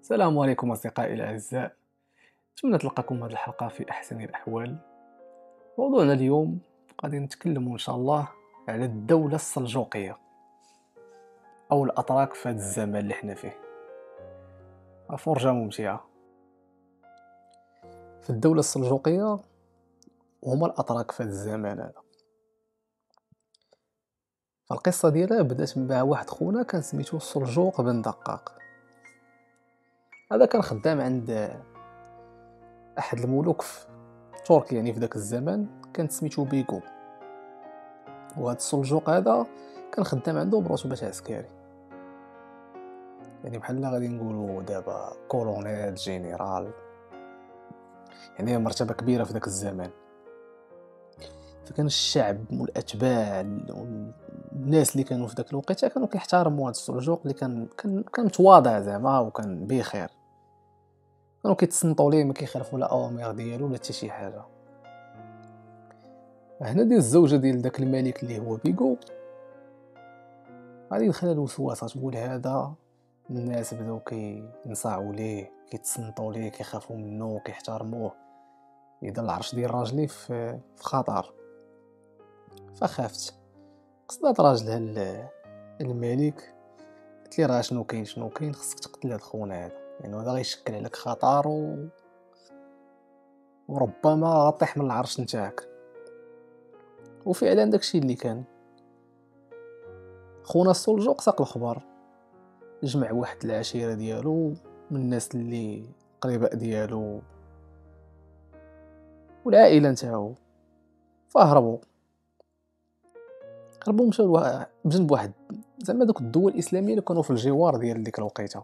السلام عليكم أصدقائي الأعزاء. أتمنى تلقاكم هذه الحلقة في أحسن الأحوال. موضوعنا اليوم غادي نتكلم إن شاء الله على الدولة السلجوقية أو الأتراك في هذا الزمان اللي حنا فيه. فرجة ممتعة. في الدولة السلجوقية هما الأتراك في هذا الزمان هذا. فالقصة ديالها بدات مع واحد خونا كان سميتو سلجوق بن دقاق. هذا كان خدام عند أحد الملوك في تركيا، يعني في ذاك الزمان كانت سميتو بيغو. وهذا السلجوق هذا كان خدام عنده برتبة عسكري، يعني بحال غادي نقولوا دابا كولونيل جينيرال، يعني مرتبة كبيرة في ذاك الزمان. فكان الشعب والاتباع والناس اللي كانوا في ذاك الوقت كانوا كيحترموا هذا السلجوق اللي كان متواضع زعما وكان بخير. كانوا كيتصنتوا ليه، ما كيخالفوا لا اوامر ديالو ولا حتى شي حاجه. هنا ديال الزوجه ديال داك الملك اللي هو بيغو غادي يدخل الوسواس، تقول هذا الناس بداو كينصاعوا ليه، كيتصنتوا ليه، كيخافوا منه، كيحترموه. اذا العرش ديال راجلي في خطر. فخافت، قصدات راجلها الملك، قلت لي راه شنو كاين خصك تقتل هاد خونا هذا، يعني هذا غيشكل عليك خطر وربما غطيح من العرش نتاعك. وفعلا داكشي اللي كان. خونا السلجوق ساق الخبر، جمع واحد العشيرة ديالو من الناس اللي قريباء ديالو والعائلة نتاعو، فهربوا مشاو بجنب واحد زعما دوك الدول الاسلاميه اللي كانوا في الجوار ديال ديك الوقيته.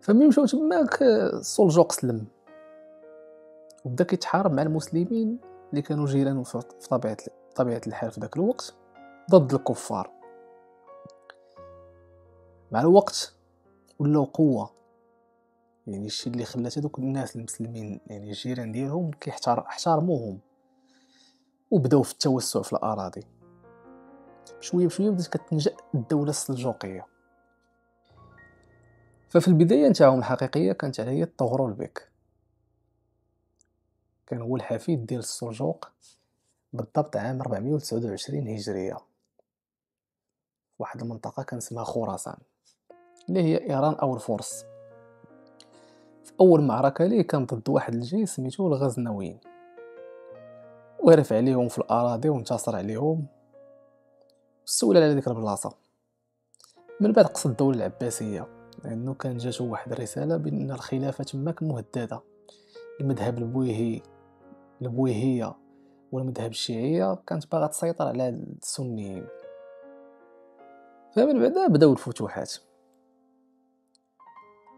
فملي مشاو تماك السلجوق سلم وبدا كيتحارب مع المسلمين اللي كانوا جيرانو في طبيعه الحال في ذاك الوقت ضد الكفار. مع الوقت ولاو قوه، يعني الشيء اللي خلات هذوك الناس المسلمين يعني الجيران ديالهم احترموهم وبداو في التوسع في الاراضي. بشويه بشويه بدات كتنشأ الدوله السلجوقيه. ففي البدايه نتاعهم الحقيقيه كانت على يد طغرل بك، كان هو الحفيد ديال السلجوق بالضبط عام 429 هجريه، واحد المنطقه كان اسمها خراسان اللي هي ايران او الفرس. في اول معركه ليه كان ضد واحد الجيش سميتو الغزنويين، وهرف عليهم في الاراضي وانتصر عليهم واستولى على ديك البلاصه. من بعد قصد الدوله العباسيه، لانه كان جاتو واحد الرساله بان الخلافه تماك مهدده. المذهب البويهيه والمذهب الشيعيه كانت باغا تسيطر على السنيين. فمن بعد بداو الفتوحات،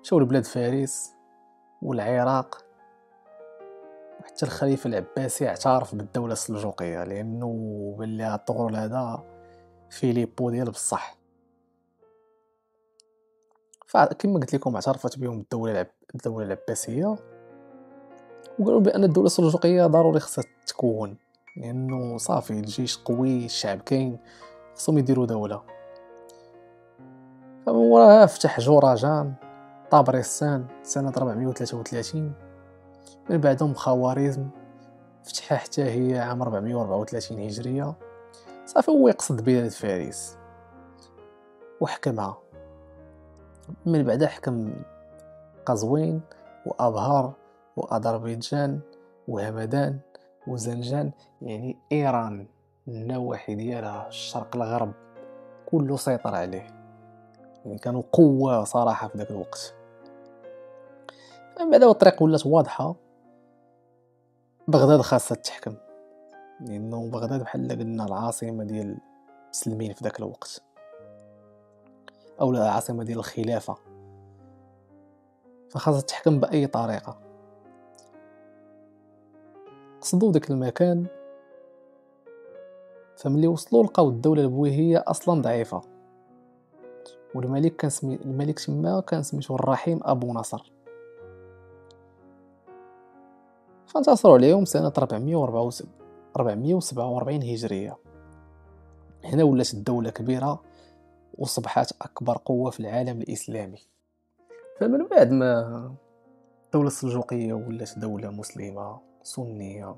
مشاو لبلاد فارس والعراق، وحتى الخليفه العباسي اعترف بالدوله السلجوقيه لانه بان لها الطغرل هذا فيليبو ديال بصح. فكما قلت لكم اعترفت بهم الدوله العباسيه، وقالوا بان الدوله السلجوقيه ضروري خصها تكون، لانه صافي الجيش قوي، الشعب كاين، خصهم يديروا دوله. فمن وراها فتح جوراجان طبرستان سنه 433. من بعدهم خوارزم فتحها حتى هي عام 434 هجريه. صافي هو يقصد بلاد فارس وحكمها. من بعدها حكم قزوين وابهار واذربيجان وهمدان وزنجان، يعني ايران النواحي ديالها الشرق الغرب كله سيطر عليه، يعني كانوا قوه صراحه في ذاك الوقت. من بعد الطريق ولات واضحه، بغداد خاصها تحكم، لانه بغداد بحال قلنا العاصمه ديال المسلمين في ذاك الوقت، او العاصمه ديال الخلافه، فخاصها تحكم باي طريقه. قصدوا داك المكان، فملي وصلوا لقاو الدوله البويهيه اصلا ضعيفه، والملك الملك تما كان سميتو الرحيم ابو نصر. فانتصروا عليهم سنه 447 هجريه. هنا ولات الدوله كبيره وصبحت أكبر قوة في العالم الإسلامي. فمن بعد ما الدولة السلجوقية ولات دولة مسلمة سنية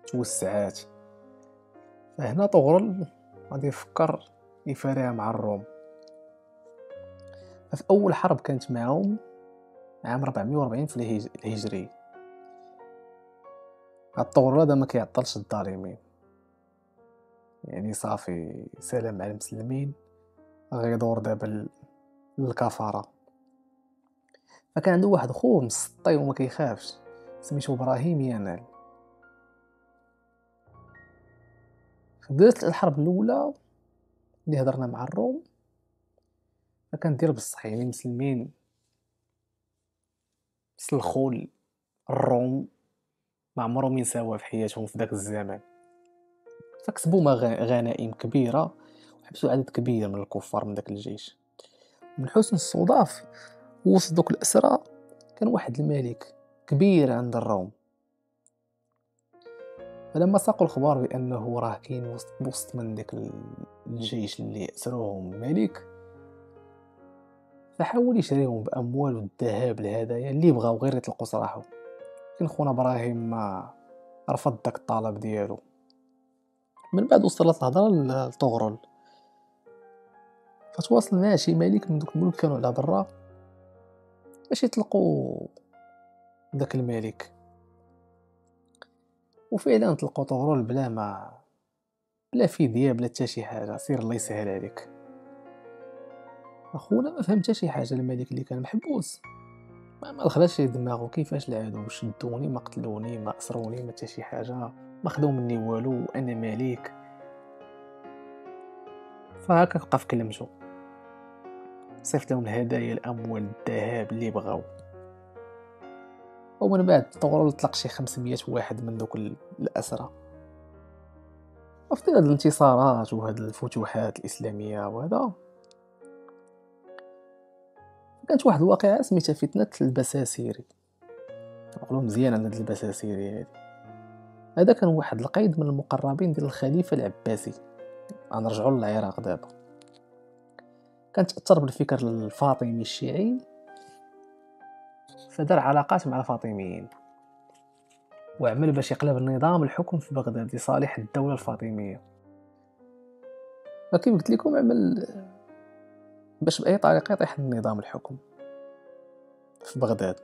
توسعات، فهنا طغرل غادي يفكر يفاريها مع الروم. ففي أول حرب كانت معهم عام 440 في الهجري. هاد طغرل هذا ما كيعطلش الظالمين، يعني صافي سلام على المسلمين، غيدور دابا للكفرة. فكان عنده واحد خوه مسطي وما كيخافش سميتو ابراهيم يانال. بدات الحرب الاولى اللي هضرنا مع الروم، فكان دير بصح يعني المسلمين سلخوا الروم ما عمرهم ينساوها في حياتهم في ذاك الزمان. فكسبوا غنائم كبيره وحبسوا عدد كبير من الكفار من ذاك الجيش. من حسن الصدف وسط دوك الاسرى كان واحد الملك كبير عند الروم. فلما ساقوا الخبر بانه راه كاين وسط من داك الجيش اللي اسروهم الملك، فحاول يشريهم باموال والذهب الهدايا اللي بغاو غير يطلقوا سراحهم. لكن خونا ابراهيم ما رفض داك الطلب ديالو. من بعد وصلت الهضره لطغرل، فتواصل مع شي ملك من دوك الملوك كانوا على برا باش يطلقوا داك الملك. وفعلا طلقوا طغرل بلا فدية بلا حتى شي حاجه، سير الله يسهل عليك. اخونا ما فهم حتى شي حاجه. الملك اللي كان محبوس ما دخلش في دماغه كيفاش العدو شدوني ما قتلوني ما اسروني ما حتى شي حاجه، ما خداو مني والو وانا ملك. فهكا بقى في كلمته، صيفط لهم الهدايا الاموال الذهب اللي بغاو. ومن بعد طغرل طلق شي 500 واحد من دوك الاسرى. وفي هاد الانتصارات وهاد الفتوحات الاسلاميه وهذا، كانت واحد الواقعه سميتها فتنه البساسيري. نقولوا مزيان على هاد البساسيري هادي. هذا كان واحد القيد من المقربين ديال الخليفه العباسي. غنرجعوا للعراق دابا. كان تاثر بالفكر الفاطمي الشيعي، فدار علاقات مع الفاطميين وعمل باش يقلب النظام الحكم في بغداد لصالح الدوله الفاطميه. فكيف قلت لكم عمل باش باي طريقه يطيح النظام الحكم في بغداد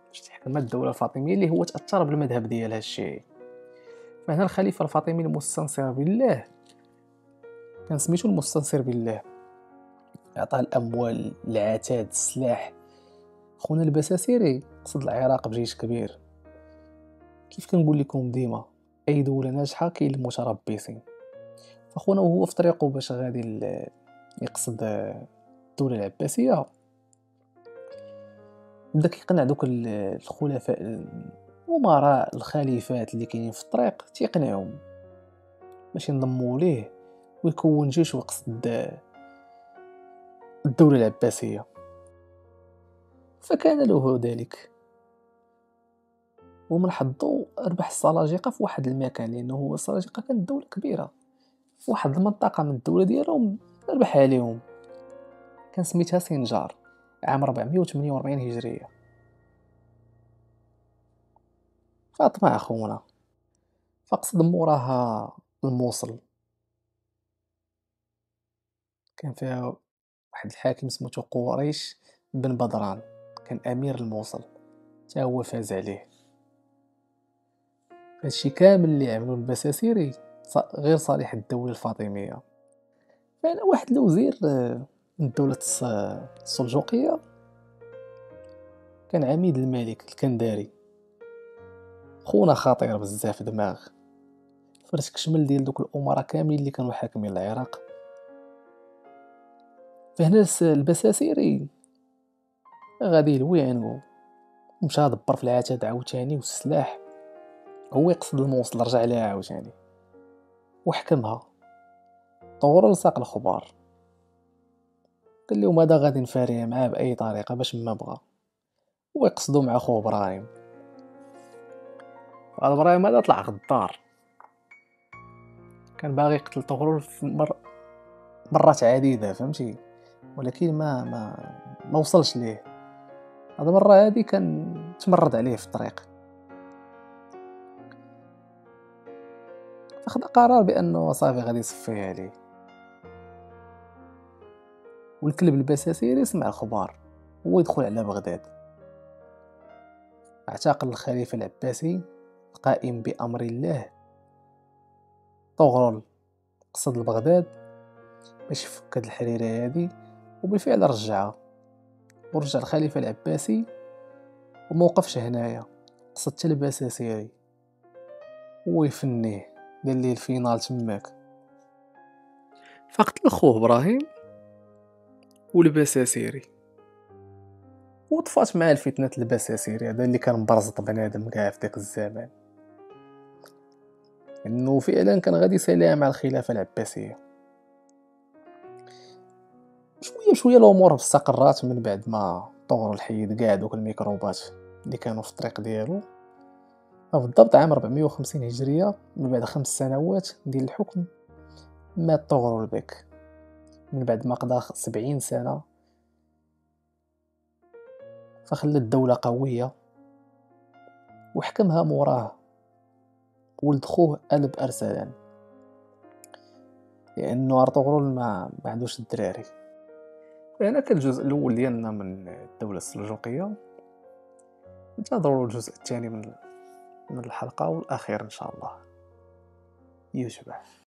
باش تحكم الدوله الفاطميه اللي هو تاثر بالمذهب ديالها الشيعي. فهنا الخليفه الفاطمي المستنصر بالله كان سميتو المستنصر بالله، عطاه الاموال العتاد السلاح. خونا البساسيري قصد العراق بجيش كبير. كيف كنقول لكم ديما اي دوله ناجحه كاين المتربصين. فخونا وهو في طريقه باش غادي يقصد الدوله العباسيه، بدا كيقنع دوك الخلفاء الامراء الخليفات اللي كاينين في الطريق، تيقنعهم باش ينضموا ليه ويكون جيش ويقصد الدوله العباسيه. فكان له ذلك، ومن حظه ربح السلاجقه في واحد المكان، لانه هو السلاجقه كانت دوله كبيره في واحد المنطقه من الدوله ديالهم، ربح عليهم. كان سميتها سنجار عام 448 هجريه. فاطمع اخونا فقصد موراها الموصل. كان فيها واحد الحاكم سميتو قريش بن بدران، كان امير الموصل، حتى هو فاز عليه. هادشي كامل اللي عملو البساسيري غير صالح الدولة الفاطمية. فأنا واحد الوزير من الدولة السلجوقية كان عميد الملك الكنداري، خونا خطير بزاف دماغ، فرش كشمل ديال دوك الأمراء كاملين اللي كانوا حاكمين العراق. فهنا البساسيري غادي يلوي عنقو، مشى دبر في العتاد عاوتاني والسلاح، هو يقصد الموصل رجع ليها عاوتاني وحكمها. طغرل ساق الخبار، قال لهم هذا غادي نفاريه معاه باي طريقه باش ما بغى، ويقصدوا مع خوه ابراهيم. ابراهيم هذا طلع غدار، كان باغي يقتل طغرل في مرات عديدة فهمتي، ولكن ما وصلش ليه. هاد المرة هادي كان تمرد عليه في الطريق، فخدا قرار بأنه صافي غادي يصفيها عليه. والكلب البساتيري سمع الخبار، هو يدخل على بغداد. اعتقل الخليفة العباسي القائم بأمر الله طغرل، قصد لبغداد باش يفك هاد الحريرة هادي، وبالفعل رجعها. ورجع الخليفة العباسي وموقفش هنايا، قصد حتى البساتيري ويفنيه، دار ليه الفينال تماك. فقتل خوه ابراهيم والبساتيري، وطفات مع الفتنة البساتيري هذا اللي كان مبرزط بنادم كاع في داك الزمان، انه فعلا كان غادي يساليها مع الخلافة العباسية. شويه بشويه الامور استقرات من بعد ما طور الحيد كاع دوك الميكروبات اللي كانوا في الطريق ديالو. بالضبط عام 450 هجرية، من بعد 5 سنوات ديال الحكم، مات طغرل بك من بعد ما قضى 70 سنة. فخلى الدولة قوية وحكمها موراه ولد خوه قلب أرسلان، لأنه أرطغرل ما عندوش الدراري. هنا كان الجزء الأول ديالنا من الدولة السلجوقية. انتظروا الجزء الثاني من الحلقة والأخير إن شاء الله. يوجبه.